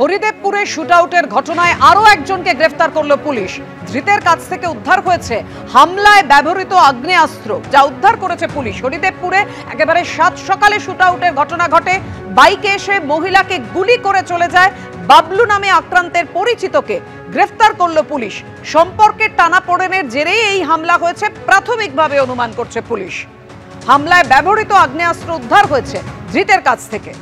হরিদেবপুরে শুটআউটের ঘটনায় আরো একজনকে গ্রেফতার করল পুলিশ। ধৃতের কাছ থেকে উদ্ধার হয়েছে হামলায় ব্যবহৃত আগ্নেয়াস্ত্র, যা উদ্ধার করেছে পুলিশ। হরিদেবপুরে একেবারে সাত সকালে শুটআউটের ঘটনা ঘটে। বাইকে এসে মহিলাকে গুলি করে চলে যায় বাবলু নামে আক্রান্তের পরিচিতকে গ্রেফতার করল পুলিশ। সম্পর্কের টানাপোড়েনের জেরেই এই হামলা হয়েছে প্রাথমিকভাবে অনুমান করছে পুলিশ। হামলায় ব্যবহৃত আগ্নেয়াস্ত্র উদ্ধার হয়েছে ধৃতের কাছ থেকে।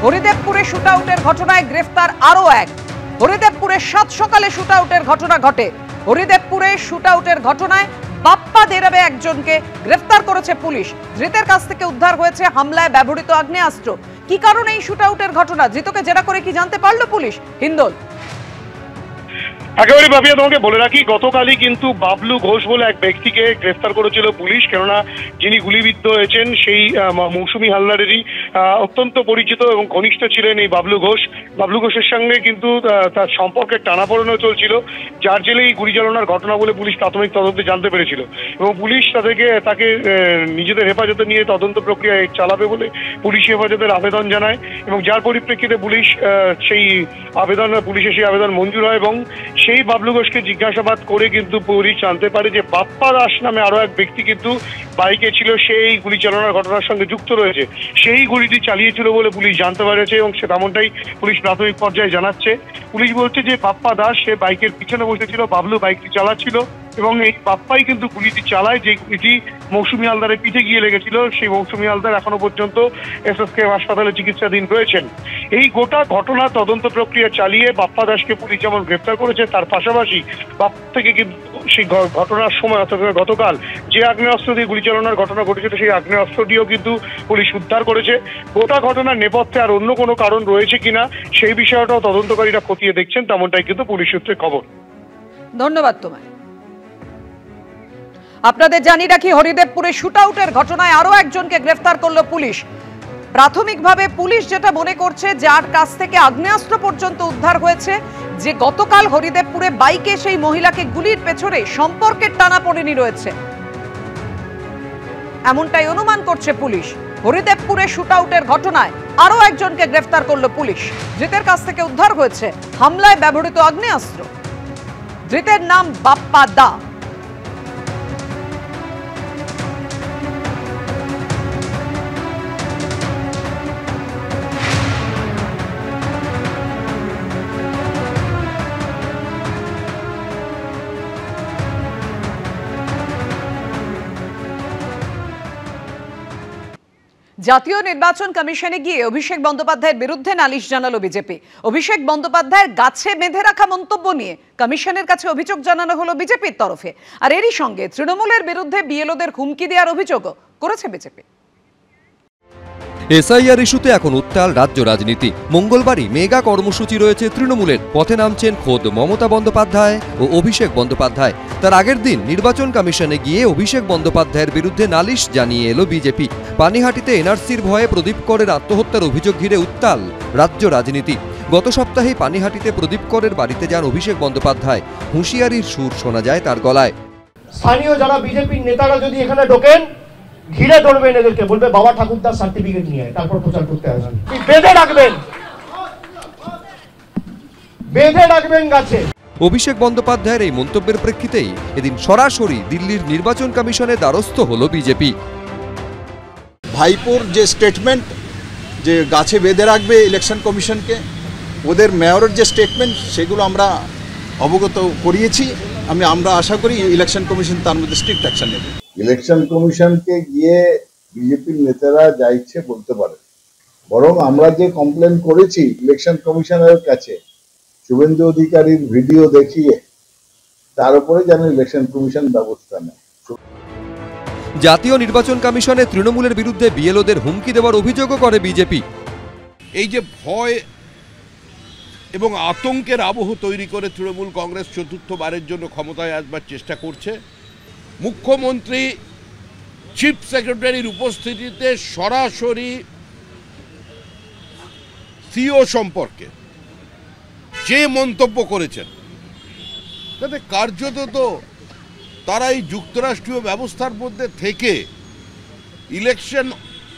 হরিদেবপুরে শুটআউটের ঘটনায় গ্রেফতার আরো এক। হরিদেবপুরে সাত সকালে শুটআউটের ঘটনা ঘটে। হরিদেবপুরে শুটআউটের ঘটনায় বাপ্পা দেরাবে একজনকে গ্রেফতার করেছে পুলিশ। ধৃতের কাছ থেকে উদ্ধার হয়েছে হামলায় ব্যবহৃত আগ্নেয়াস্ত্র। কি কারণে এই শুটআউটের ঘটনা, ধৃতকে জেরা করে কি জানতে পারলো পুলিশ? হিন্দোল। একেবারে ভাবিয়া তোমাকে বলে রাখি, গতকালই কিন্তু বাবলু ঘোষ বলে এক ব্যক্তিকে গ্রেফতার করেছিল পুলিশ। কেননা যিনি গুলিবিদ্ধ হয়েছেন সেই মৌসুমী হালদারেরই অত্যন্ত পরিচিত এবং ঘনিষ্ঠ ছিলেন এই বাবলু ঘোষ। বাবলু ঘোষের সঙ্গে কিন্তু তার সম্পর্কের টানাপোড়েনও চলছিল, যার জেলে এই গুলি চালনার ঘটনা বলে পুলিশ প্রাথমিক তদন্তে জানতে পেরেছিল এবং পুলিশ তাকে নিজেদের হেফাজতে নিয়ে তদন্ত প্রক্রিয়া চালাবে বলে পুলিশি হেফাজতের আবেদন জানায় এবং যার পরিপ্রেক্ষিতে পুলিশের সেই আবেদন মঞ্জুর হয় এবং সেই বাবলু ঘোষকে জিজ্ঞাসাবাদ করে কিন্তু পুলিশ জানতে পারে যে বাপ্পা দাস নামে আরো এক ব্যক্তি কিন্তু বাইকে ছিল, সেই গুলি চালানোর ঘটনার সঙ্গে যুক্ত রয়েছে। সেই গুলিটি চালিয়েছিল বলে পুলিশ জানতে পেরেছে এবং সে তেমনটাই পুলিশ প্রাথমিক পর্যায়ে জানাচ্ছে। পুলিশ বলছে যে বাপ্পা দাস সে বাইকের পিছনে বসেছিল, বাবলু বাইকটি চালাচ্ছিল এবং এই বাপ্পাই কিন্তু গুলিটি চালায়, যে গুলিটি মৌসুমী হালদারের পিঠে গিয়ে লেগেছিল। সেই মৌসুমী হালদার এখনো পর্যন্ত SSKM হাসপাতালে চিকিৎসাধীন রয়েছেন। এই গোটা ঘটনা তদন্ত প্রক্রিয়া চালিয়ে বাপ্পা দাসকে পুলিশ যেমন গ্রেফতার করেছে, তার পাশাপাশি বাপ্পা থেকে কিন্তু সেই ঘটনার সময় অর্থাৎ গতকাল যে আগ্নেয়াস্ত্র দিয়ে গুলি চালানোর ঘটনা ঘটেছিল সেই আগ্নেয়াস্ত্রটিও কিন্তু পুলিশ উদ্ধার করেছে। গোটা ঘটনার নেপথ্যে আর অন্য কোনো কারণ রয়েছে কিনা সেই বিষয়টাও তদন্তকারীরা খতিয়ে দেখছেন, তেমনটাই কিন্তু পুলিশ সূত্রে খবর। ধন্যবাদ তোমায়। আপনাদের জানিয়ে রাখি, হরিদেবপুরে শুটআউটের ঘটনায় আরো একজনকে গ্রেফতার করলো পুলিশ। প্রাথমিকভাবে পুলিশ যেটা মনে করছে, যার কাছ থেকে আগ্নেয়াস্ত্র পর্যন্ত উদ্ধার হয়েছে, যে গতকাল হরিদেবপুরে বাইকে সেই মহিলাকে গুলির পেছনে সম্পর্কের টানাপোড়েনি রয়েছে, এমনটাই অনুমান করছে পুলিশ। হরিদেবপুরে শুটআউটের ঘটনায় আরো একজনকে গ্রেফতার করলো পুলিশ। ধৃতের কাছ থেকে উদ্ধার হয়েছে হামলায় ব্যবহৃত আগ্নেয়াস্ত্র। ধৃতের নাম বাপ্পা দা। জাতীয় নির্বাচন কমিশনে গিয়ে অভিষেক বন্দ্যোপাধ্যায়ের বিরুদ্ধে নালিশ জানালো বিজেপি। অভিষেক বন্দ্যোপাধ্যায়ের গাছে বেঁধে রাখা মন্তব্য নিয়ে কমিশনের কাছে অভিযোগ জানানো হলো বিজেপির তরফে। আর এরই সঙ্গে তৃণমূলের বিরুদ্ধে বিএলওদের হুমকি দেওয়ার অভিযোগও করেছে বিজেপি। এসআইআর ইস্যুতে এখন উত্তাল রাজ্য রাজনীতি। মঙ্গলবারই মেগা কর্মসূচি রয়েছে তৃণমূলের। পথে নামছেন খোদ মমতা বন্দ্যোপাধ্যায় ও অভিষেক বন্দ্যোপাধ্যায়। তার আগের দিন নির্বাচন কমিশনে গিয়ে অভিষেক বন্দ্যোপাধ্যায়ের বিরুদ্ধে নালিশ জানিয়ে এলো বিজেপি। পানিহাটিতে এনআরসির ভয়ে প্রদীপ করের আত্মহত্যার অভিযোগ ঘিরে উত্তাল রাজ্য রাজনীতি। গত সপ্তাহে পানিহাটিতে প্রদীপ করের বাড়িতে যান অভিষেক বন্দ্যোপাধ্যায়। হুঁশিয়ারির সুর শোনা যায় তার গলায়। স্থানীয় যারা বিজেপির নেতারা যদি এখানে ঢোকেন, ঘিরে ধরবেন এদেরকে, বলবে বাবা ঠাকুরদার সার্টিফিকেট নিয়ে তারপর প্রচার করতে আসবেন। বেঁধে রাখবেন গাছে। অভিষেক বন্দ্যোপাধ্যায়ের এই মন্তব্যের প্রেক্ষিতেই এদিন সরাসরি দিল্লির নির্বাচন কমিশনের দ্বারস্থ হলো বিজেপি। ভাইপোর যে স্টেটমেন্ট যে গাছে বেঁধে রাখবে ইলেকশন কমিশনকে, ওদের মেয়রের যে স্টেটমেন্ট, সেগুলো আমরা অবগত করিয়েছি। আমরা আশা করি ইলেকশন কমিশন তার মধ্যে স্ট্রিক্ট অ্যাকশন নেবে। ইলেকশন কমিশনকে গিয়ে বিজেপির নেতারা যা ইচ্ছে বলতে পারে, বরং আমরা যে কমপ্লেন করেছি ইলেকশন কমিশনের কাছে শুভেন্দু অধিকারীর ভিডিও দেখিয়ে, তার উপরে যেন ইলেকশন কমিশন ব্যবস্থা নেয়। জাতীয় নির্বাচন কমিশনে তৃণমূলের বিরুদ্ধে বিএলওদের হুমকি দেওয়ার অভিযোগও করে বিজেপি। এই যে ভয় এবং আতঙ্কের আবহ তৈরি করে তৃণমূল কংগ্রেস চতুর্থবারের জন্য ক্ষমতায় আসবার চেষ্টা করছে, মুখ্যমন্ত্রী চিফ সেক্রেটারির উপস্থিতিতে সরাসরি সিও সম্পর্কে যে মন্তব্য করেছেন, তাতে কার্যত তো তারা এই যুক্তরাষ্ট্রীয় ব্যবস্থার মধ্যে থেকে ইলেকশন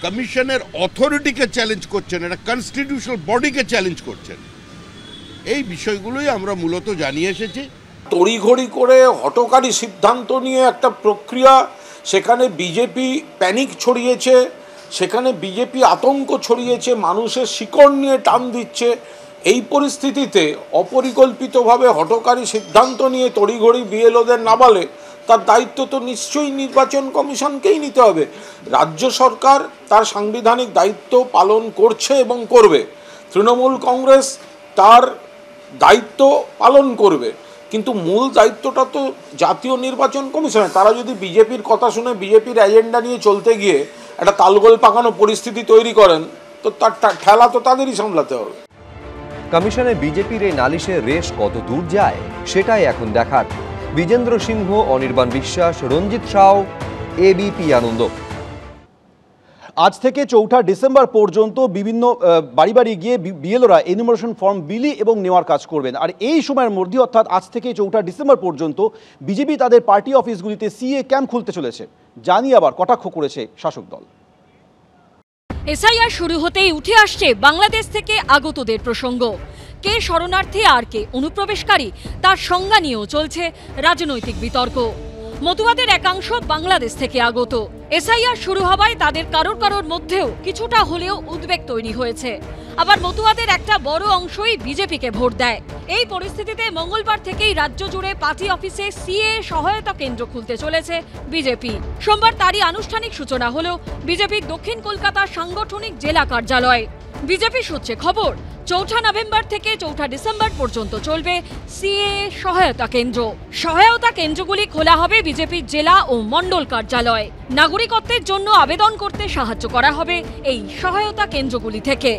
কমিশনের অথরিটিকে চ্যালেঞ্জ করছেন, একটা কনস্টিটিউশনাল বডিকে চ্যালেঞ্জ করছেন। এই বিষয়গুলোই আমরা মূলত জানিয়ে এসেছি। তড়িঘড়ি করে হঠকারী সিদ্ধান্ত নিয়ে একটা প্রক্রিয়া, সেখানে বিজেপি প্যানিক ছড়িয়েছে, সেখানে বিজেপি আতঙ্ক ছড়িয়েছে, মানুষের শিকড় নিয়ে টান দিচ্ছে। এই পরিস্থিতিতে অপরিকল্পিতভাবে হঠকারী সিদ্ধান্ত নিয়ে তড়িঘড়ি বিএলওদের নামালে তার দায়িত্ব তো নিশ্চয়ই নির্বাচন কমিশনকেই নিতে হবে। রাজ্য সরকার তার সাংবিধানিক দায়িত্ব পালন করছে এবং করবে, তৃণমূল কংগ্রেস তার দায়িত্ব পালন করবে, কিন্তু মূল দায়িত্বটা তো জাতীয় নির্বাচন কমিশনের। তারা যদি বিজেপির কথা শুনে বিজেপির এজেন্ডা নিয়ে চলতে গিয়ে একটা তালগোল পাকানো পরিস্থিতি তৈরি করেন, তো তার ঠেলা তো তাদেরই সামলাতে হবে। কমিশনে বিজেপির এই নালিশের রেশ কত দূর যায় সেটাই এখন দেখার। বিজেন্দ্র সিংহ, অনির্বাণ বিশ্বাস, রঞ্জিত সাউ, এবিপি আনন্দ। আজ থেকে 4 ডিসেম্বর পর্যন্ত বিভিন্ন বাড়ি বাড়ি গিয়ে বিএলওরা এনুমারেশন ফর্ম বিলি এবং নেওয়ার কাজ করবেন। আর এই সময়ের মধ্যে অর্থাৎ আজ থেকে 4 ডিসেম্বর পর্যন্ত বিজেপি তাদের পার্টি অফিসগুলিতে সিএ ক্যাম্প খুলতে চলেছে, জানিয়ে আবার কটাক্ষ করেছে শাসক দল। এসআইআর শুরু হতেই উঠে আসছে বাংলাদেশ থেকে আগতদের প্রসঙ্গ। কে শরণার্থী আর কে অনুপ্রবেশকারী তার সংজ্ঞা নিয়েও চলছে রাজনৈতিক বিতর্ক। মতুয়াদের একাংশ বাংলাদেশ থেকে আগত। এসআইআর শুরু হওয়ায় তাদের কারোর মধ্যেও কিছুটা হলেও উদ্বেগ তৈরি হয়েছে। আবার মতুয়াদের একটা বড় অংশই বিজেপিকে ভোট দেয়। এই পরিস্থিতিতে মঙ্গলবার থেকেই রাজ্য জুড়ে পার্টি অফিসে সিএ সহায়তা কেন্দ্র খুলতে চলেছে বিজেপি। সোমবার তারই আনুষ্ঠানিক সূচনা হলো বিজেপির দক্ষিণ কলকাতার সাংগঠনিক জেলা কার্যালয়। বিজেপি সূত্রে খবর, 4 নভেম্বর থেকে 4 ডিসেম্বর পর্যন্ত চলবে সিএ সহায়তা কেন্দ্র। সহায়তা কেন্দ্রগুলি খোলা হবে বিজেপির জেলা ও মণ্ডল কার্যালয়। নাগরিকত্বের জন্য আবেদন করতে সাহায্য করা হবে এই সহায়তা কেন্দ্রগুলি থেকে।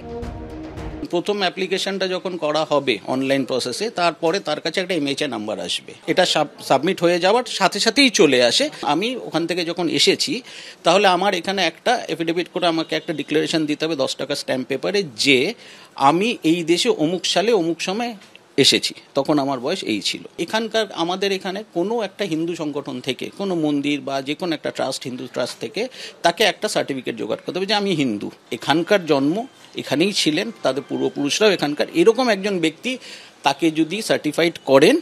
প্রথম অ্যাপ্লিকেশনটা যখন করা হবে অনলাইন প্রসেসে, তারপরে তার কাছে একটা এমএচএ নাম্বার আসবে। এটা সাবমিট হয়ে যাওয়ার সাথে সাথেই চলে আসে। আমি ওখান থেকে যখন এসেছি, তাহলে আমার এখানে একটা এফিডেভিট করে আমাকে একটা ডিক্লারেশন দিতে হবে 10 টাকা স্ট্যাম্প পেপারে, যে আমি এই দেশে অমুক সালে অমুক সময় এসেছি, তখন আমার বয়স এই ছিল। এখানকার আমাদের এখানে কোনো একটা হিন্দু সংগঠন থেকে, কোনো মন্দির বা যে কোনো একটা ট্রাস্ট, হিন্দু ট্রাস্ট থেকে তাকে একটা সার্টিফিকেট জোগাড় করতে হবে যে আমি হিন্দু, এখানকার জন্ম, এখানেই ছিলেন, তাদের পূর্বপুরুষরাও এখানকার, এরকম একজন ব্যক্তি তাকে যদি সার্টিফাইড করেন,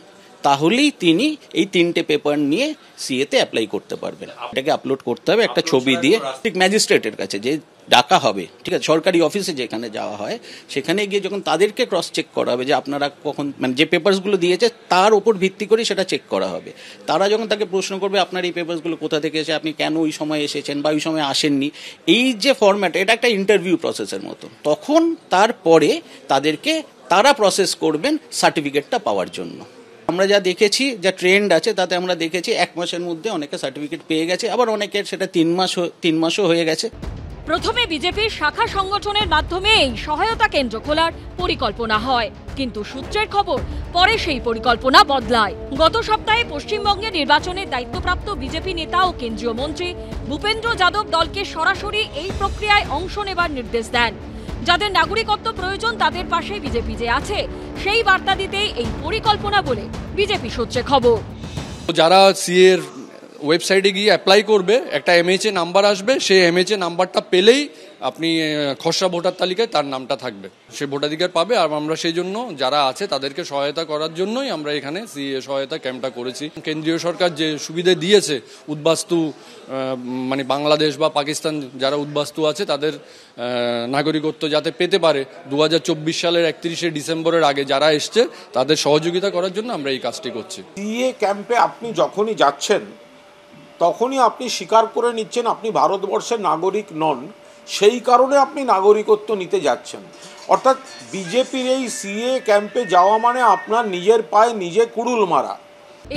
তাহলেই তিনি এই 3টে পেপার নিয়ে সিএতে অ্যাপ্লাই করতে পারবেন। এটাকে আপলোড করতে হবে একটা ছবি দিয়ে, ঠিক ম্যাজিস্ট্রেটের কাছে যে ডাকা হবে, ঠিক আছে, সরকারি অফিসে যেখানে যাওয়া হয়, সেখানে গিয়ে যখন তাদেরকে ক্রস চেক করা হবে যে আপনারা কখন, মানে যে পেপারসগুলো দিয়েছে তার ওপর ভিত্তি করে সেটা চেক করা হবে। তারা যখন তাকে প্রশ্ন করবে আপনার এই পেপারসগুলো কোথা থেকে এসে, আপনি কেন ওই সময় এসেছেন বা ওই সময় আসেননি, এই যে ফরম্যাট, এটা একটা ইন্টারভিউ প্রসেসের মতো। তখন তারপরে তারা প্রসেস করবেন সার্টিফিকেটটা পাওয়ার জন্য। আমরা যা দেখেছি, যা ট্রেন্ড আছে, তাতে আমরা দেখেছি 1 মাসের মধ্যে অনেকে সার্টিফিকেট পেয়ে গেছে, আবার অনেকের সেটা 3 মাসও হয়ে গেছে। প্রথমে বিজেপির শাখা সংগঠনের মাধ্যমে এই সহায়তা কেন্দ্র খোলার পরিকল্পনা হয়, কিন্তু সূত্রের খবর পরে সেই পরিকল্পনা বদলায়। গত সপ্তাহে পশ্চিমবঙ্গে নির্বাচনের দায়িত্বপ্রাপ্ত বিজেপি নেতা ও কেন্দ্রীয় মন্ত্রী ভূপেন্দ্র যাদব দলকে সরাসরি এই প্রক্রিয়ায় অংশ নেবার নির্দেশ দেন। যাদের নাগরিকত্ব প্রয়োজন তাদের পাশে বিজেপি যে আছে, সেই বার্তা দিতেই এই পরিকল্পনা বলে বিজেপি সূত্রে খবর। যারা সিএর ওয়েবসাইটে গিয়ে অ্যাপ্লাই করবে, একটা এমএচএ নাম্বার আসবে, সেই এমএচএ নাম্বারটা পেলেই আপনি খসড়া ভোটার তালিকায় তার নামটা থাকবে, সে ভোটাধিকার পাবে। আর আমরা সেই জন্য যারা আছে তাদেরকে সহায়তা করার জন্যই আমরা এখানে সিএ সহায়তা ক্যাম্পটা করেছি। কেন্দ্রীয় সরকার যে সুবিধা দিয়েছে, উদ্বাস্তু মানে বাংলাদেশ বা পাকিস্তান যারা উদ্বাস্তু আছে তাদের নাগরিকত্ব যাতে পেতে পারে 2024 সালের 31শে ডিসেম্বরের আগে যারা এসছে তাদের সহযোগিতা করার জন্য আমরা এই কাজটি করছি। সিএ ক্যাম্পে আপনি যখনই যাচ্ছেন তখনই আপনি স্বীকার করে নিচ্ছেন আপনি ভারতবর্ষের নাগরিক নন, সেই কারণে আপনি নাগরিকত্ব নিতে যাচ্ছেন। অর্থাৎ বিজেপির এই সিএ ক্যাম্পে যাওয়া মানে আপনার নিজের পায়ে নিজে কুড়ুল মারা।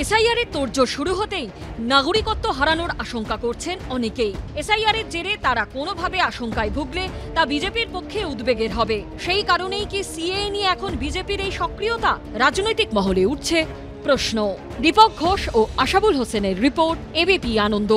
এসআইআরের তোড়জোড় শুরু হতেই নাগরিকত্ব হারানোর আশঙ্কা করছেন অনেকেই। এসআইআরের জেরে তারা কোনোভাবে আশঙ্কায় ভুগলে তা বিজেপির পক্ষে উদ্বেগের হবে। সেই কারণেই কি সিএ নিয়ে এখন বিজেপির এই সক্রিয়তা? রাজনৈতিক মহলে উঠছে প্রশ্ন। দীপক ঘোষ ও আশাবুল হোসেনের রিপোর্ট, এবিপি আনন্দ।